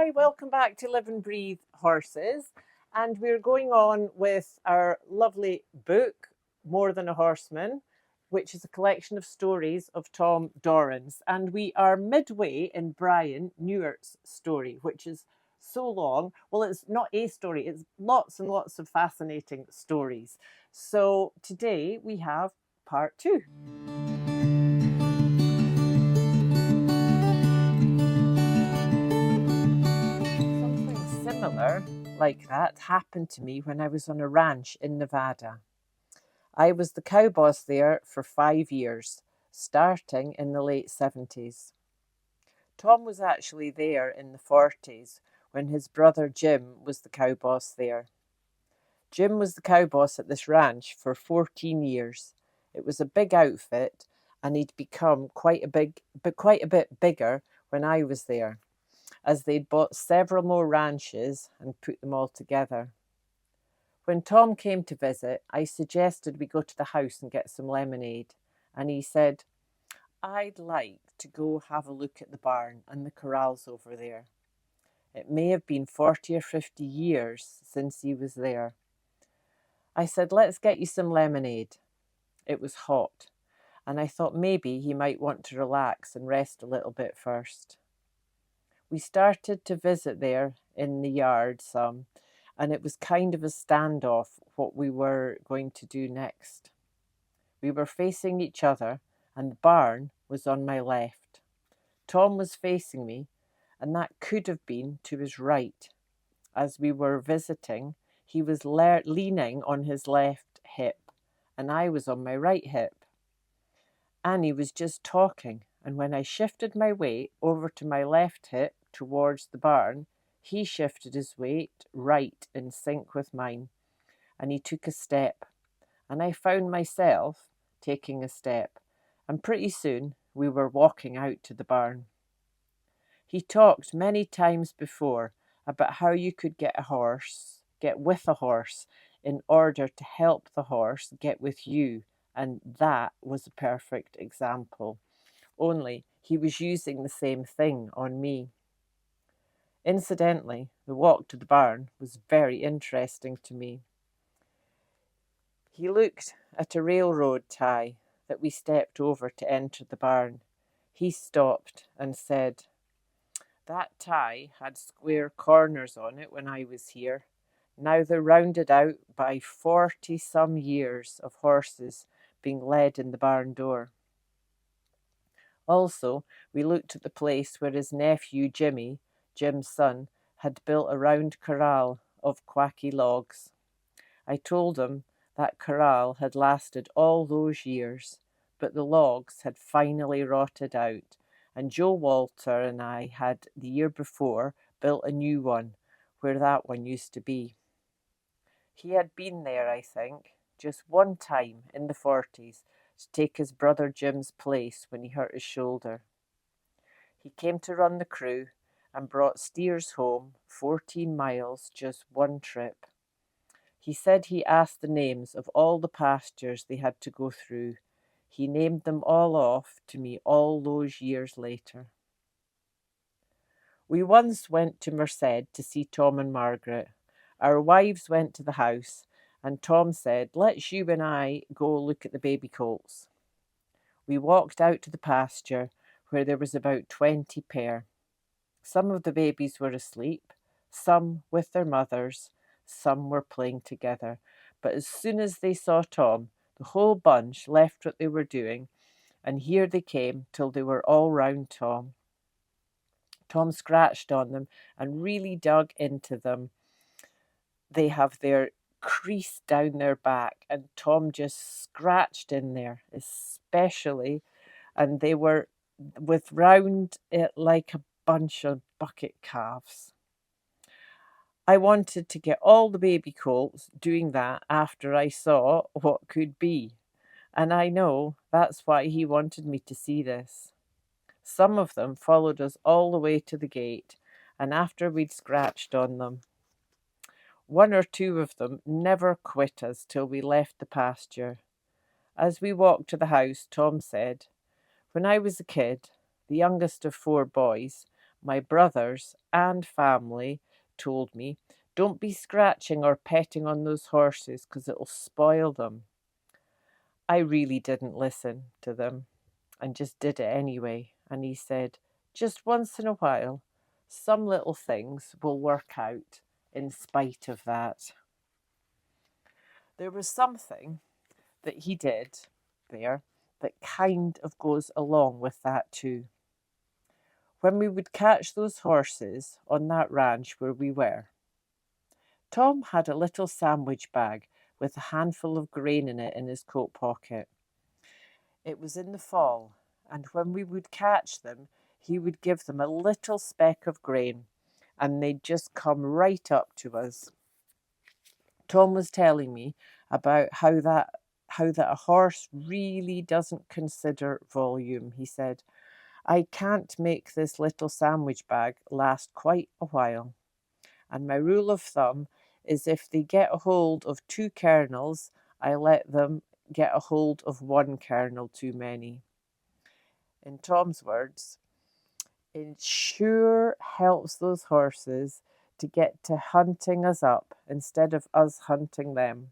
Hi, welcome back to Live and Breathe Horses. And we're going on with our lovely book, More Than a Horseman, which is a collection of stories of Tom Dorrance. And we are midway in Bryan Neubert's story, which is so long. Well, it's not a story, it's lots and lots of fascinating stories. So today we have part 2. Similar like that happened to me when I was on a ranch in Nevada. I was the cow boss there for 5 years, starting in the late 70s. Tom was actually there in the 40s when his brother Jim was the cow boss there. Jim was the cow boss at this ranch for 14 years. It was a big outfit and he'd become quite a bit bigger when I was there, as they'd bought several more ranches and put them all together. When Tom came to visit, I suggested we go to the house and get some lemonade, and he said, "I'd like to go have a look at the barn and the corrals over there." It may have been 40 or 50 years since he was there. I said, "Let's get you some lemonade." It was hot, and I thought maybe he might want to relax and rest a little bit first. We started to visit there in the yard some, and it was kind of a standoff what we were going to do next. We were facing each other, and the barn was on my left. Tom was facing me, and that could have been to his right. As we were visiting, he was leaning on his left hip, and I was on my right hip. Annie was just talking, and when I shifted my weight over to my left hip towards the barn, he shifted his weight right in sync with mine, and he took a step, and I found myself taking a step, and pretty soon we were walking out to the barn. He talked many times before about how you could get with a horse in order to help the horse get with you, and that was a perfect example. Only he was using the same thing on me. Incidentally, the walk to the barn was very interesting to me. He looked at a railroad tie that we stepped over to enter the barn. He stopped and said, "That tie had square corners on it when I was here. Now they're rounded out by 40-some years of horses being led in the barn door." Also, we looked at the place where his nephew Jimmy, Jim's son, had built a round corral of quacky logs. I told him that corral had lasted all those years, but the logs had finally rotted out, and Joe Walter and I had the year before built a new one where that one used to be. He had been there, I think, just one time in the 40s to take his brother Jim's place when he hurt his shoulder. He came to run the crew and brought steers home 14 miles just one trip. He said he asked the names of all the pastures they had to go through. He named them all off to me all those years later. We once went to Merced to see Tom and Margaret. Our wives went to the house, and Tom said, "Let's you and I go look at the baby colts." We walked out to the pasture where there was about 20 pair. Some of the babies were asleep, some with their mothers, some were playing together. But as soon as they saw Tom, the whole bunch left what they were doing, and here they came till they were all round Tom. Tom scratched on them and really dug into them. They have their crease down their back, and Tom just scratched in there, especially, and they were with round it like a bunch of bucket calves. I wanted to get all the baby colts doing that after I saw what could be, and I know that's why he wanted me to see this. Some of them followed us all the way to the gate, and after we'd scratched on them, one or two of them never quit us till we left the pasture. As we walked to the house, Tom said, "When I was a kid, the youngest of 4 boys, My brothers and family told me, don't be scratching or petting on those horses because it'll spoil them. I really didn't listen to them and just did it anyway. And he said, just once in a while, some little things will work out in spite of that. There was something that he did there that kind of goes along with that too. When we would catch those horses on that ranch where we were, Tom had a little sandwich bag with a handful of grain in it in his coat pocket. It was in the fall, and when we would catch them, he would give them a little speck of grain, and they'd just come right up to us. Tom was telling me about how that a horse really doesn't consider volume. He said, I can't make this little sandwich bag last quite a while. And my rule of thumb is if they get a hold of 2 kernels, I let them get a hold of 1 kernel too many. In Tom's words, it sure helps those horses to get to hunting us up instead of us hunting them.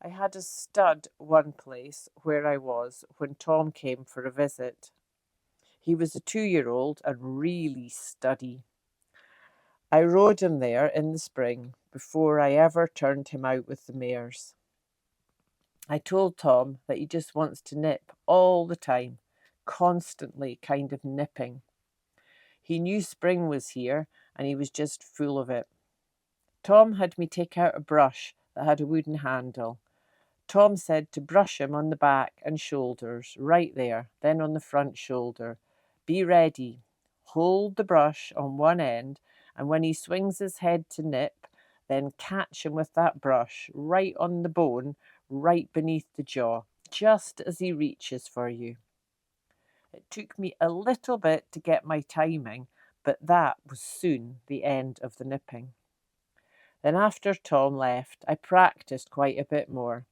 I had a stud one place where I was when Tom came for a visit. He was a 2-year-old and really studdy. I rode him there in the spring before I ever turned him out with the mares. I told Tom that he just wants to nip all the time, constantly kind of nipping. He knew spring was here and he was just full of it. Tom had me take out a brush that had a wooden handle. Tom said to brush him on the back and shoulders, right there, then on the front shoulder. Be ready. Hold the brush on one end, and when he swings his head to nip, then catch him with that brush right on the bone, right beneath the jaw, just as he reaches for you. It took me a little bit to get my timing, but that was soon the end of the nipping. Then after Tom left, I practiced quite a bit more.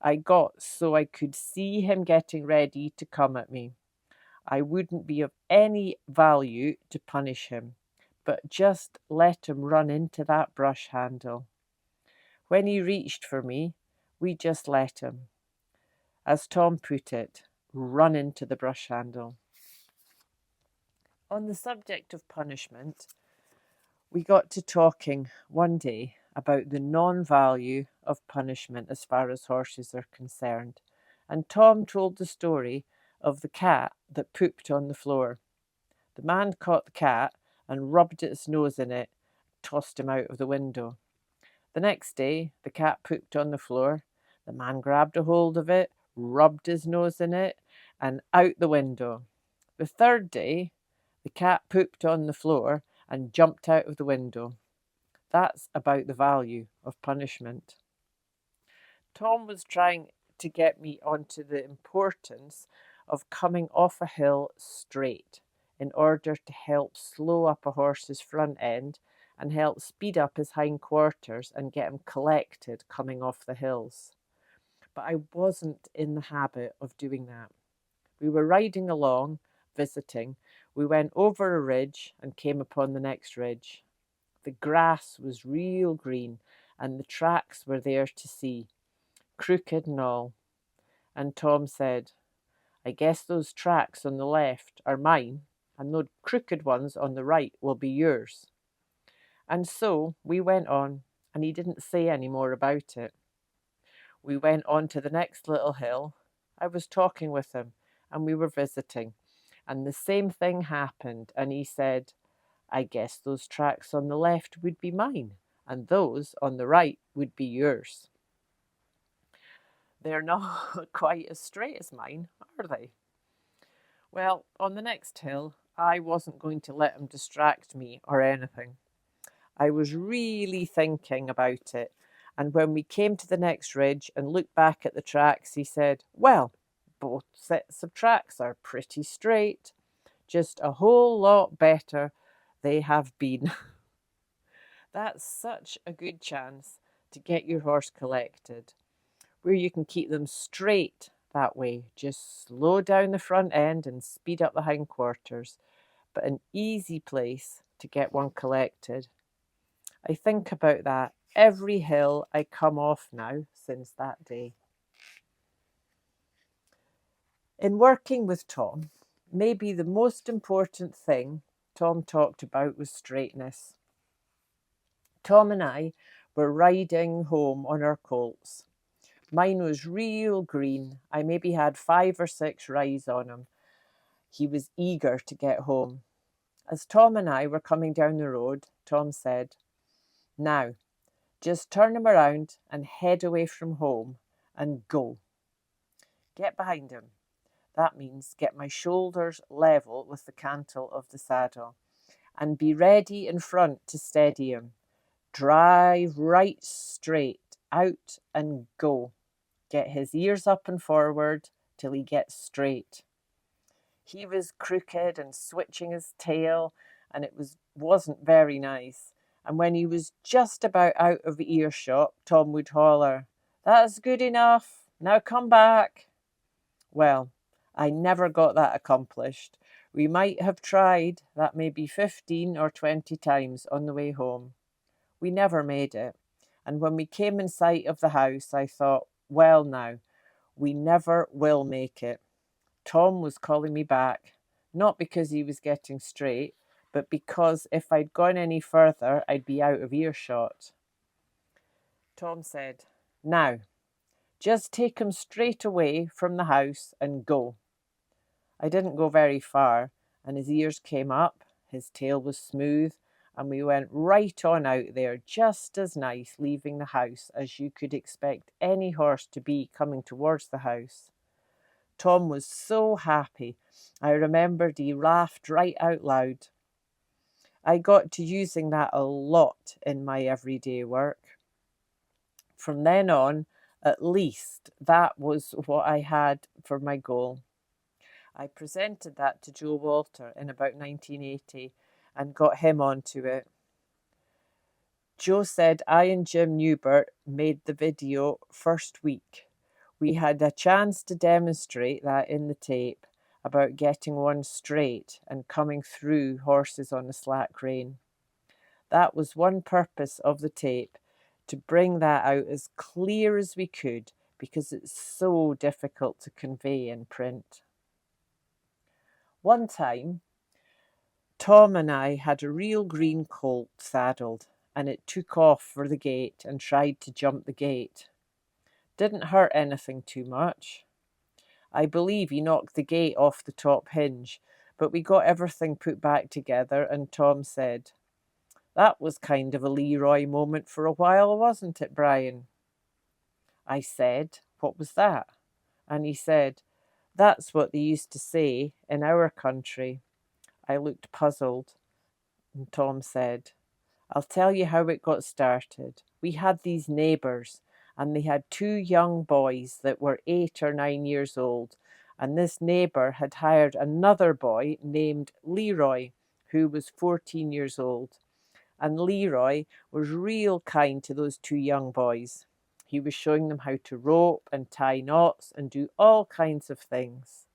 I got so I could see him getting ready to come at me. I wouldn't be of any value to punish him, but just let him run into that brush handle. When he reached for me, we just let him, as Tom put it, run into the brush handle. On the subject of punishment, we got to talking one day about the non-value of punishment as far as horses are concerned, and Tom told the story of the cat that pooped on the floor. The man caught the cat and rubbed its nose in it, tossed him out of the window. The next day, the cat pooped on the floor. The man grabbed a hold of it, rubbed his nose in it, and out the window. The third day, the cat pooped on the floor and jumped out of the window. That's about the value of punishment. Tom was trying to get me onto the importance of coming off a hill straight in order to help slow up a horse's front end and help speed up his hindquarters and get him collected coming off the hills. But I wasn't in the habit of doing that. We were riding along, visiting. We went over a ridge and came upon the next ridge. The grass was real green and the tracks were there to see, crooked and all. And Tom said, I guess those tracks on the left are mine and those crooked ones on the right will be yours. And so we went on, and he didn't say any more about it. We went on to the next little hill. I was talking with him and we were visiting, and the same thing happened, and he said, I guess those tracks on the left would be mine and those on the right would be yours. They're not quite as straight as mine, are they? Well, on the next hill, I wasn't going to let him distract me or anything. I was really thinking about it, and when we came to the next ridge and looked back at the tracks, he said, well, both sets of tracks are pretty straight, just a whole lot better they have been. That's such a good chance to get your horse collected, where you can keep them straight that way. Just slow down the front end and speed up the hindquarters. but an easy place to get one collected. I think about that every hill I come off now since that day. In working with Tom, maybe the most important thing Tom talked about was straightness. Tom and I were riding home on our colts. Mine was real green. I maybe had 5 or 6 rides on him. He was eager to get home. As Tom and I were coming down the road, Tom said, "Now, just turn him around and head away from home and go. Get behind him." That means get my shoulders level with the cantle of the saddle and be ready in front to steady him. Drive right straight out and go. Get his ears up and forward till he gets straight. He was crooked and switching his tail, and it wasn't very nice. And when he was just about out of earshot, Tom would holler, "That's good enough. Now come back." Well, I never got that accomplished. We might have tried that maybe 15 or 20 times on the way home. We never made it. And when we came in sight of the house, I thought, well now, we never will make it. Tom was calling me back, not because he was getting straight, but because if I'd gone any further, I'd be out of earshot. Tom said, "Now, just take him straight away from the house and go." I didn't go very far, and his ears came up, his tail was smooth, and we went right on out there, just as nice leaving the house as you could expect any horse to be coming towards the house. Tom was so happy. I remembered he laughed right out loud. I got to using that a lot in my everyday work. From then on, at least, that was what I had for my goal. I presented that to Joe Walter in about 1980 and got him onto it. Joe said I and Jim Neubert made the video first week. We had a chance to demonstrate that in the tape about getting one straight and coming through horses on a slack rein. That was one purpose of the tape, to bring that out as clear as we could because it's so difficult to convey in print. One time, Tom and I had a real green colt saddled, and it took off for the gate and tried to jump the gate. Didn't hurt anything too much. I believe he knocked the gate off the top hinge, but we got everything put back together, and Tom said, "That was kind of a Leroy moment for a while, wasn't it, Bryan?" I said, "What was that?" And he said, "That's what they used to say in our country." I looked puzzled, and Tom said, "I'll tell you how it got started. We had these neighbours, and they had 2 young boys that were 8 or 9 years old, and this neighbour had hired another boy named Leroy, who was 14 years old. And Leroy was real kind to those 2 young boys. He was showing them how to rope and tie knots and do all kinds of things.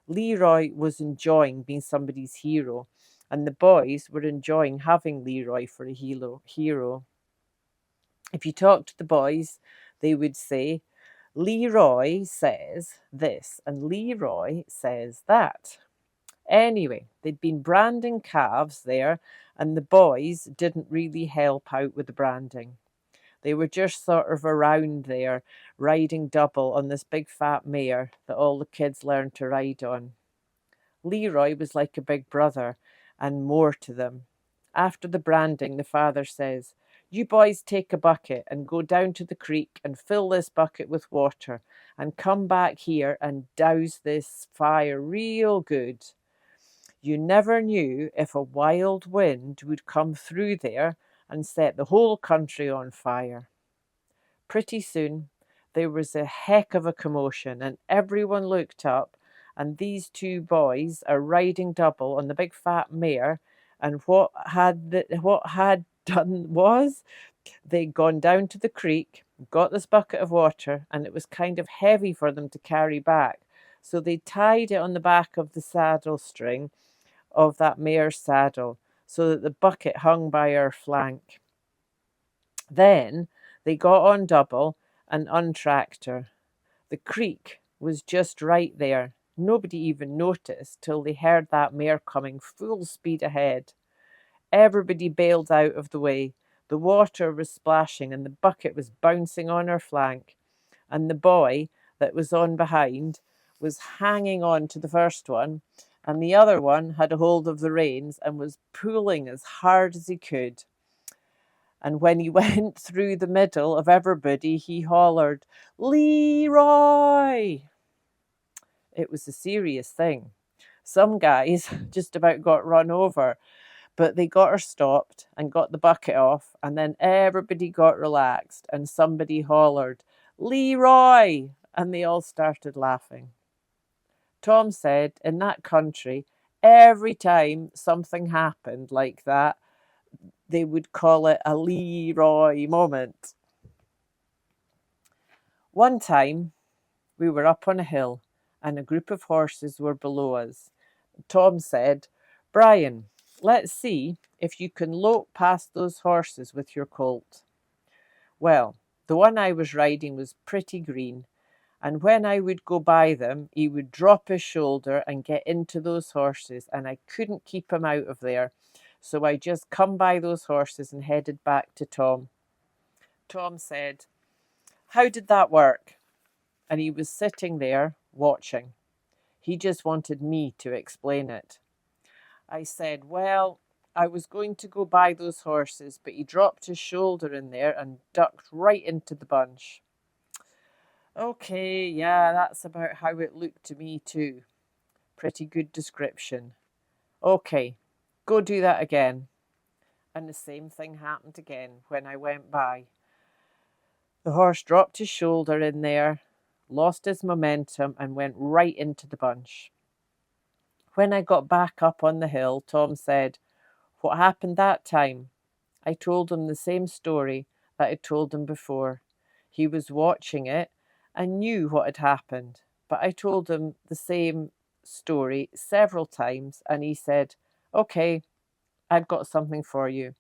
Leroy was enjoying being somebody's hero, and the boys were enjoying having Leroy for a hero. If you talk to the boys, they would say, "Leroy says this and Leroy says that." Anyway, they'd been branding calves there, and the boys didn't really help out with the branding. They were just sort of around there, riding double on this big fat mare that all the kids learned to ride on. Leroy was like a big brother and more to them. After the branding, the father says, "You boys take a bucket and go down to the creek and fill this bucket with water and come back here and douse this fire real good. You never knew if a wild wind would come through there and set the whole country on fire." Pretty soon, there was a heck of a commotion, and everyone looked up, and these 2 boys are riding double on the big fat mare, and what had done was they'd gone down to the creek, got this bucket of water, and it was kind of heavy for them to carry back, so they tied it on the back of the saddle string of that mare's saddle so that the bucket hung by her flank. Then they got on double and untracked her. The creek was just right there. Nobody even noticed till they heard that mare coming full speed ahead. Everybody bailed out of the way. The water was splashing and the bucket was bouncing on her flank. And the boy that was on behind was hanging on to the first one, and the other one had a hold of the reins and was pulling as hard as he could. And when he went through the middle of everybody, he hollered, "Leroy!" It was a serious thing. Some guys just about got run over, but they got her stopped and got the bucket off, and then everybody got relaxed, and somebody hollered, "Leroy!" and they all started laughing. Tom said in that country, every time something happened like that, they would call it a Leroy moment. One time, we were up on a hill and a group of horses were below us. Tom said, "Bryan, let's see if you can lope past those horses with your colt." Well, the one I was riding was pretty green, and when I would go by them, he would drop his shoulder and get into those horses, and I couldn't keep him out of there. So I just come by those horses and headed back to Tom. Tom said, "How did that work?" And he was sitting there watching. He just wanted me to explain it. I said, "Well, I was going to go by those horses, but he dropped his shoulder in there and ducked right into the bunch." "Okay, yeah, that's about how it looked to me too." Pretty good description. "Okay, go do that again." And the same thing happened again when I went by. The horse dropped his shoulder in there, lost his momentum, and went right into the bunch. When I got back up on the hill, Tom said, "What happened that time?" I told him the same story that I told him before. He was watching it and knew what had happened, but I told him the same story several times, and he said, "Okay, I've got something for you.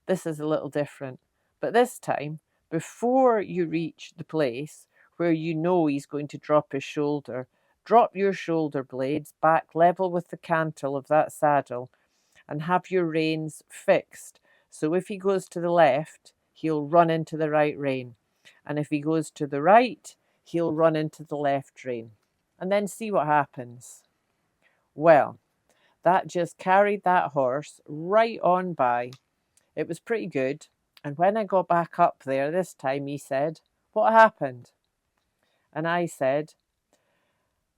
This is a little different, but this time, before you reach the place where you know he's going to drop his shoulder, drop your shoulder blades back level with the cantle of that saddle and have your reins fixed. So if he goes to the left, he'll run into the right rein. And if he goes to the right, he'll run into the left rein. And then see what happens." Well, that just carried that horse right on by. It was pretty good. And when I got back up there this time, he said, "What happened?" And I said,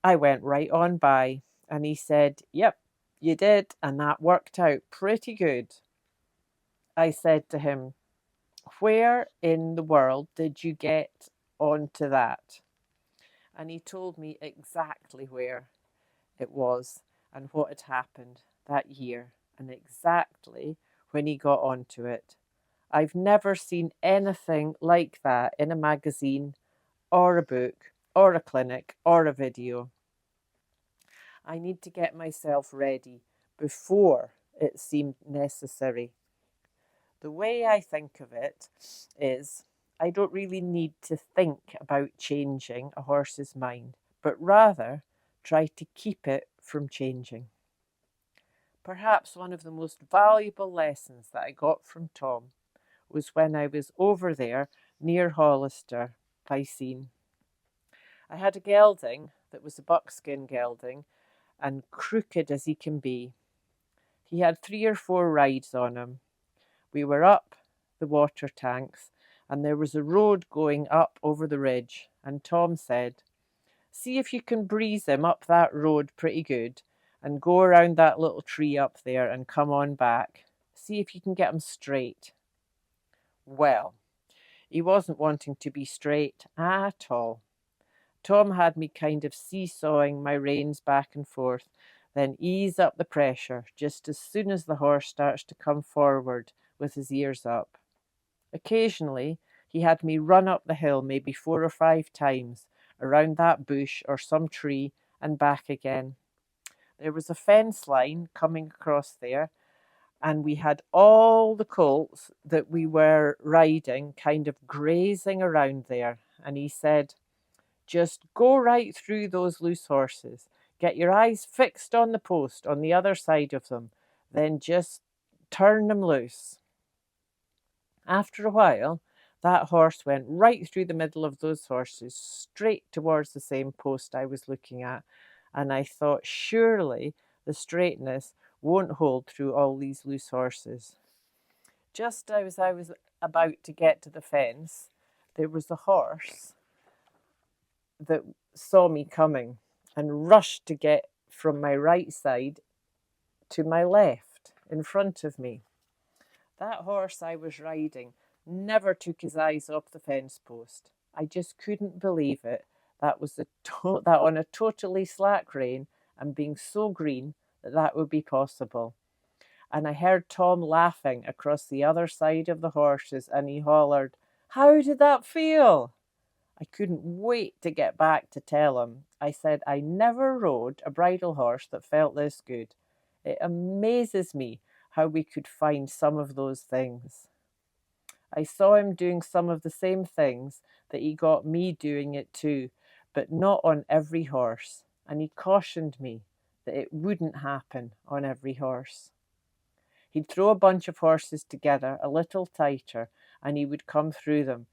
"I went right on by." And he said, "Yep, you did. And that worked out pretty good." I said to him, "Where in the world did you get onto that?" And he told me exactly where it was and what had happened that year and exactly when he got onto it. I've never seen anything like that in a magazine or a book or a clinic or a video. I need to get myself ready before it seemed necessary. The way I think of it is I don't really need to think about changing a horse's mind, but rather try to keep it from changing. Perhaps one of the most valuable lessons that I got from Tom was when I was over there near Hollister by Scene. I had a gelding that was a buckskin gelding and crooked as he can be. He had 3 or 4 rides on him. We were up the water tanks and there was a road going up over the ridge, and Tom said, "See if you can breeze him up that road pretty good and go around that little tree up there and come on back. See if you can get him straight." Well, he wasn't wanting to be straight at all. Tom had me kind of seesawing my reins back and forth, then ease up the pressure just as soon as the horse starts to come forward with his ears up. Occasionally, he had me run up the hill maybe 4 or 5 times around that bush or some tree and back again. There was a fence line coming across there, and we had all the colts that we were riding kind of grazing around there. And he said, just go right through those loose horses. Get your eyes fixed on the post on the other side of them. Then just turn them loose. After a while, that horse went right through the middle of those horses, straight towards the same post I was looking at. And I thought, surely the straightness won't hold through all these loose horses. Just as I was about to get to the fence, there was a horse that saw me coming and rushed to get from my right side to my left in front of me. That horse I was riding never took his eyes off the fence post. I just couldn't believe it. That was that on a totally slack rein and being so green that would be possible. And I heard Tom laughing across the other side of the horses, and he hollered, "How did that feel?" I couldn't wait to get back to tell him. I said I never rode a bridle horse that felt this good. It amazes me how we could find some of those things. I saw him doing some of the same things that he got me doing it too, but not on every horse, and he cautioned me that it wouldn't happen on every horse. He'd throw a bunch of horses together a little tighter, and he would come through them,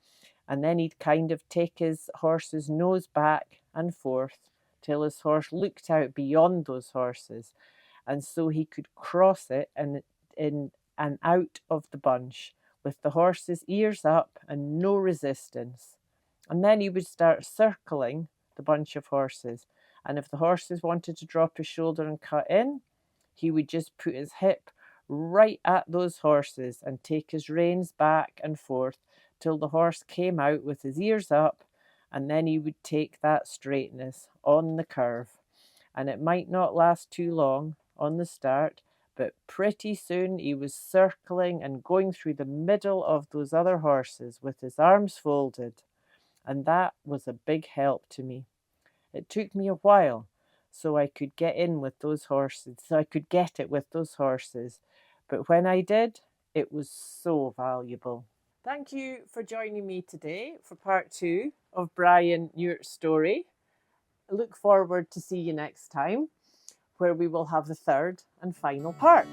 and then he'd kind of take his horse's nose back and forth till his horse looked out beyond those horses, and so he could cross it and in and out of the bunch with the horse's ears up and no resistance. And then he would start circling the bunch of horses, and if the horses wanted to drop his shoulder and cut in, he would just put his hip right at those horses and take his reins back and forth till the horse came out with his ears up, and then he would take that straightness on the curve. And it might not last too long on the start, but pretty soon he was circling and going through the middle of those other horses with his arms folded. And that was a big help to me. It took me a while so I could get in with those horses, so I could get it with those horses. But when I did, it was so valuable. Thank you for joining me today for part 2 of Bryan Neubert's story. I look forward to see you next time, where we will have the third and final part.